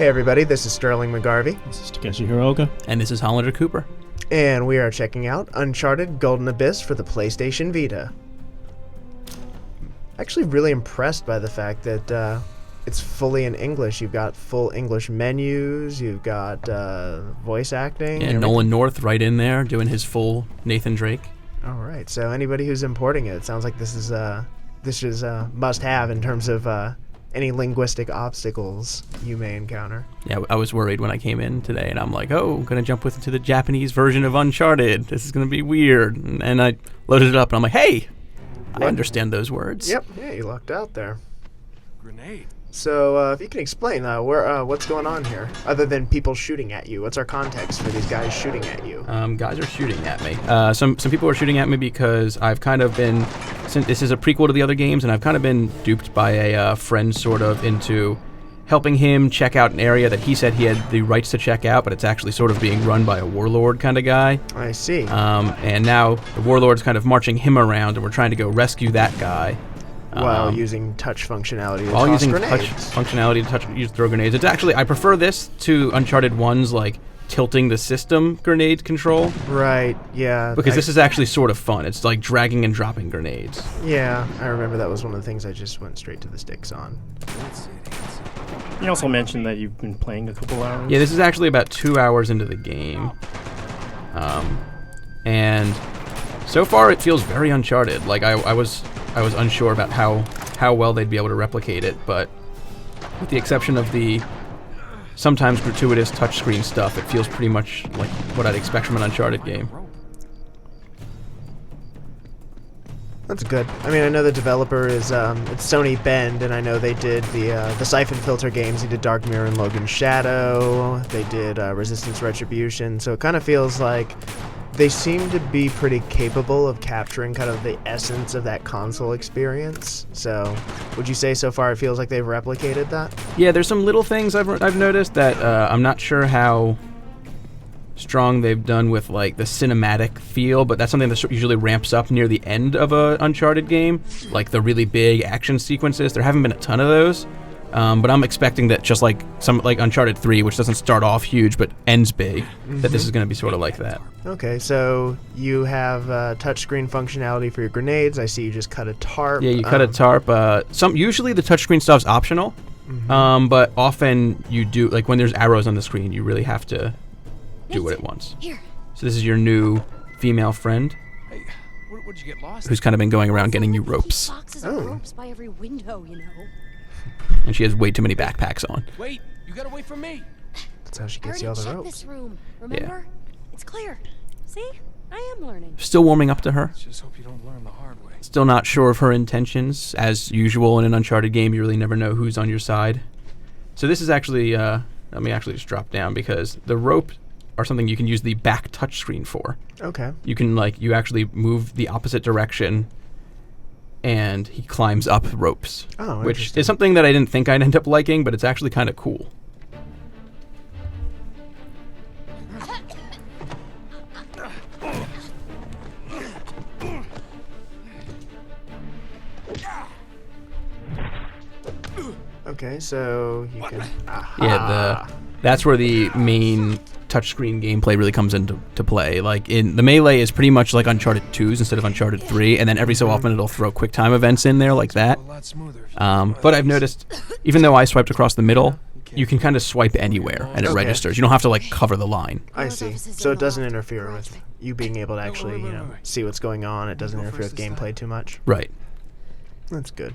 Hey everybody, this is Sterling McGarvey. This is Takeshi Hiroga. And this is Hollander Cooper. And we are checking out Uncharted Golden Abyss for the PlayStation Vita. Actually really impressed by the fact that it's fully in English. You've got full English menus, you've got voice acting. And Nolan North right in there doing his full Nathan Drake. Alright, so anybody who's importing it sounds like this is a must-have in terms of any linguistic obstacles you may encounter. Yeah, I was worried when I came in today, and I'm like, oh, I'm going to jump into the Japanese version of Uncharted. This is going to be weird. And I loaded it up, and I'm like, hey, I understand those words. Yep, yeah, you lucked out there. Grenade. So, if you can explain what's going on here, other than people shooting at you. What's our context for these guys shooting at you? Guys are shooting at me. Some people are shooting at me because I've kind of been, since this is a prequel to the other games, and I've kind of been duped by a friend sort of into helping him check out an area that he said he had the rights to check out, but it's actually sort of being run by a warlord kind of guy. I see. And now the warlord's kind of marching him around, and we're trying to go rescue that guy. While using touch functionality to while toss using grenades. touch functionality to throw grenades. It's actually, I prefer this to Uncharted 1's like tilting the system grenade control. Right, yeah. Because this is actually sort of fun. It's like dragging and dropping grenades. Yeah, I remember that was one of the things I just went straight to the sticks on. You also mentioned that you've been playing a couple hours. Yeah, this is actually about 2 hours into the game. And so far it feels very Uncharted. Like I was unsure about how well they'd be able to replicate it, but with the exception of the sometimes gratuitous touchscreen stuff, it feels pretty much like what I'd expect from an Uncharted game. That's good. I mean, I know the developer is it's Sony Bend, and I know they did the Siphon Filter games. They did Dark Mirror and Logan Shadow. They did Resistance Retribution. So it kind of feels like they seem to be pretty capable of capturing kind of the essence of that console experience. So, would you say so far it feels like they've replicated that? Yeah, there's some little things I've noticed that I'm not sure how strong they've done with like the cinematic feel, but that's something that usually ramps up near the end of a Uncharted game, like the really big action sequences. There haven't been a ton of those. But I'm expecting that just like Uncharted 3, which doesn't start off huge but ends big, that this is going to be sort of like that. Okay, so you have touchscreen functionality for your grenades. I see you just cut a tarp. Yeah, you cut a tarp. Usually the touchscreen stuff's optional, but often you do, like when there's arrows on the screen, you really have to do what it wants. Here. So this is your new female friend. Hey, where'd you get lost? Who's kind of been going around getting you ropes. Boxes of ropes by every window, you know. And she has way too many backpacks on. Wait, you gotta wait for me. That's how she I gets already you all the checked ropes. this room. Remember? It's clear. See? I am learning. Still warming up to her. Just hope you don't learn the hard way. Still not sure of her intentions. As usual in an Uncharted game, you really never know who's on your side. So this is actually, let me actually just drop down because the rope are something you can use the back touchscreen for. Okay. You can you actually move the opposite direction and he climbs up ropes. Oh, which is something that I didn't think I'd end up liking, but it's actually kind of cool. Okay, so you can... Yeah, that's where the main touchscreen gameplay really comes into play. Like in the melee is pretty much like Uncharted 2's instead of Uncharted 3, and then every so often it'll throw quick time events in there like that. But I've noticed, even though I swiped across the middle, you can kind of swipe anywhere and it registers. You don't have to like cover the line. I see. So it doesn't interfere with you being able to actually, see what's going on. It doesn't interfere with gameplay too much. Right. That's good.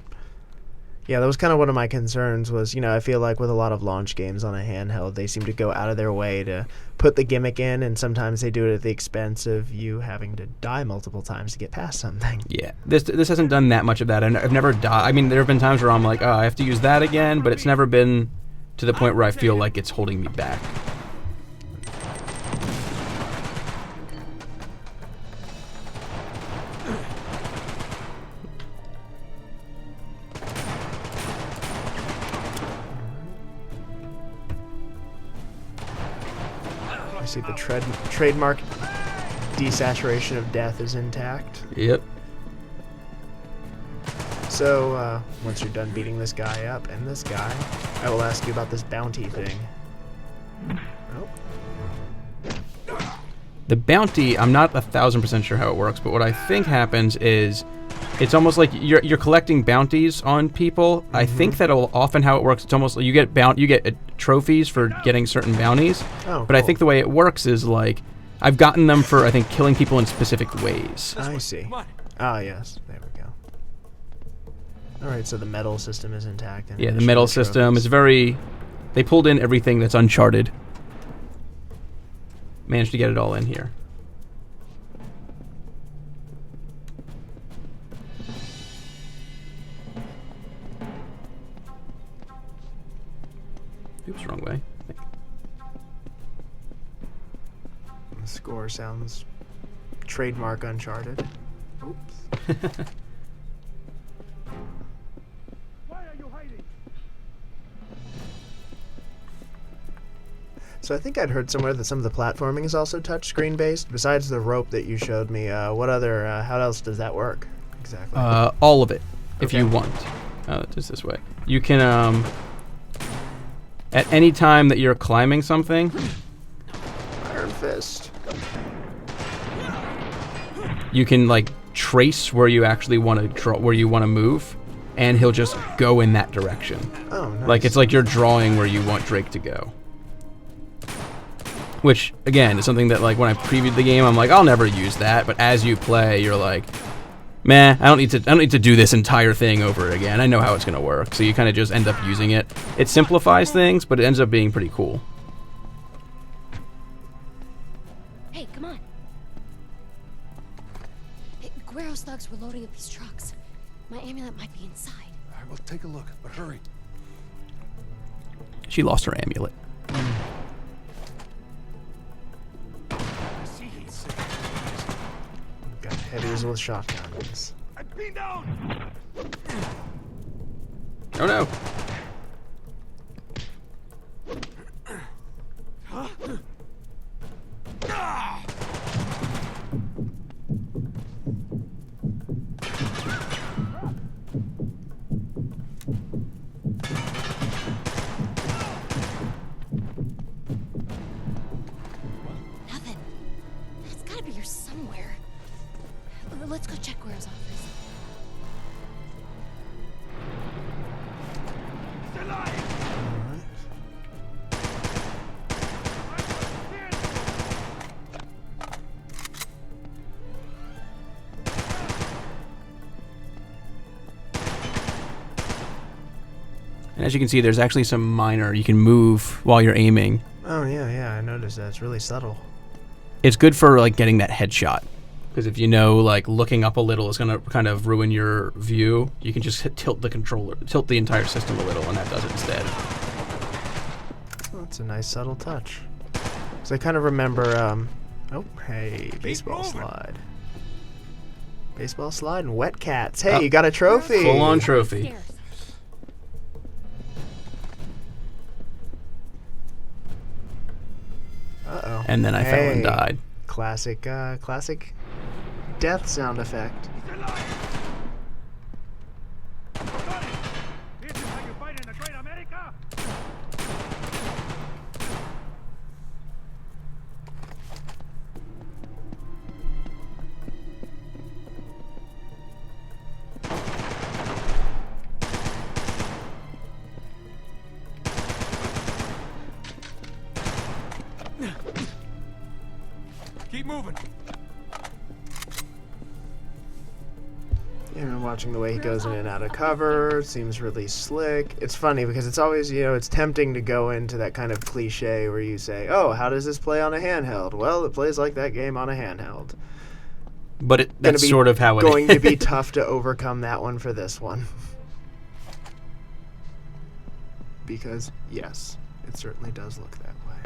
Yeah, that was kind of one of my concerns was, I feel like with a lot of launch games on a handheld, they seem to go out of their way to put the gimmick in, and sometimes they do it at the expense of you having to die multiple times to get past something. Yeah, this hasn't done that much of that. I've never died. I mean, there have been times where I'm like, oh, I have to use that again, but it's never been to the point where I feel like it's holding me back. I see the trademark desaturation of death is intact. Yep. So, once you're done beating this guy up and this guy, I will ask you about this bounty thing. Oh. The bounty, I'm not 1,000% sure how it works, but what I think happens is it's almost like you're collecting bounties on people. I think that often how it works, it's almost like you get trophies for getting certain bounties. Oh, but I cool. think the way it works is like I've gotten them for I think killing people in specific ways. I see. Come on. Ah, yes. There we go. Alright, so the medal system is intact. And Yeah, the medal system is very. They pulled in everything that's Uncharted. Managed to get it all in here. Oops, wrong way. The score sounds trademark Uncharted. Oops. So I think I'd heard somewhere that some of the platforming is also touchscreen based. Besides the rope that you showed me, what other? How else does that work exactly? All of it, if Okay. you want. Just this way. You can at any time that you're climbing something, Iron Fist. you can like trace where you actually want to move, and he'll just go in that direction. Oh, nice. Like it's like you're drawing where you want Drake to go. Which again is something that like when I previewed the game, I'm like, I'll never use that. But as you play, you're like, man, I don't need to do this entire thing over again. I know how it's gonna work. So you kind of just end up using it. It simplifies things, but it ends up being pretty cool. Hey, come on. Hey, Guerrero's thugs were loading up these trucks. My amulet might be inside. All right, well, take a look, but hurry. She lost her amulet. I see he's sick. Got heavies with shotguns. I'm pinned down. Oh no. Nothing. It's gotta be here somewhere. Let's go check Guerrero's office. Alright. And as you can see, there's actually some minor. You can move while you're aiming. Oh yeah, I noticed that. It's really subtle. It's good for like getting that headshot. Because if you know, like looking up a little is gonna kind of ruin your view, you can just tilt the entire system a little, and that does it instead. Oh, that's a nice subtle touch. So I kind of remember, oh, hey, baseball moving. slide. Baseball slide and wet cats. Hey, Oh. you got a trophy. Full-on trophy. Stairs. Uh-oh. And then I fell and died. Classic death sound effect. This is how you fight in the great America. Keep moving. You know, watching the way he goes in and out of cover seems really slick. It's funny because it's always, it's tempting to go into that kind of cliche where you say, oh, how does this play on a handheld? Well, it plays like that game on a handheld. But that's be sort of how it going is. to be tough to overcome that one for this one. Because, yes, it certainly does look that way.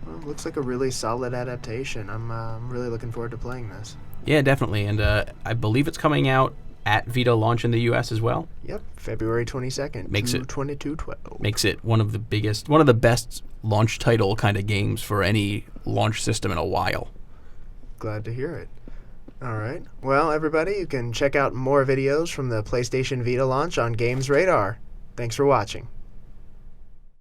Well, looks like a really solid adaptation. I'm really looking forward to playing this. Yeah, definitely. And I believe it's coming out at Vita launch in the US as well. Yep, February 22nd. Makes it 2212. Makes it one of the best launch title kind of games for any launch system in a while. Glad to hear it. Alright. Well, everybody, you can check out more videos from the PlayStation Vita launch on GamesRadar. Thanks for watching.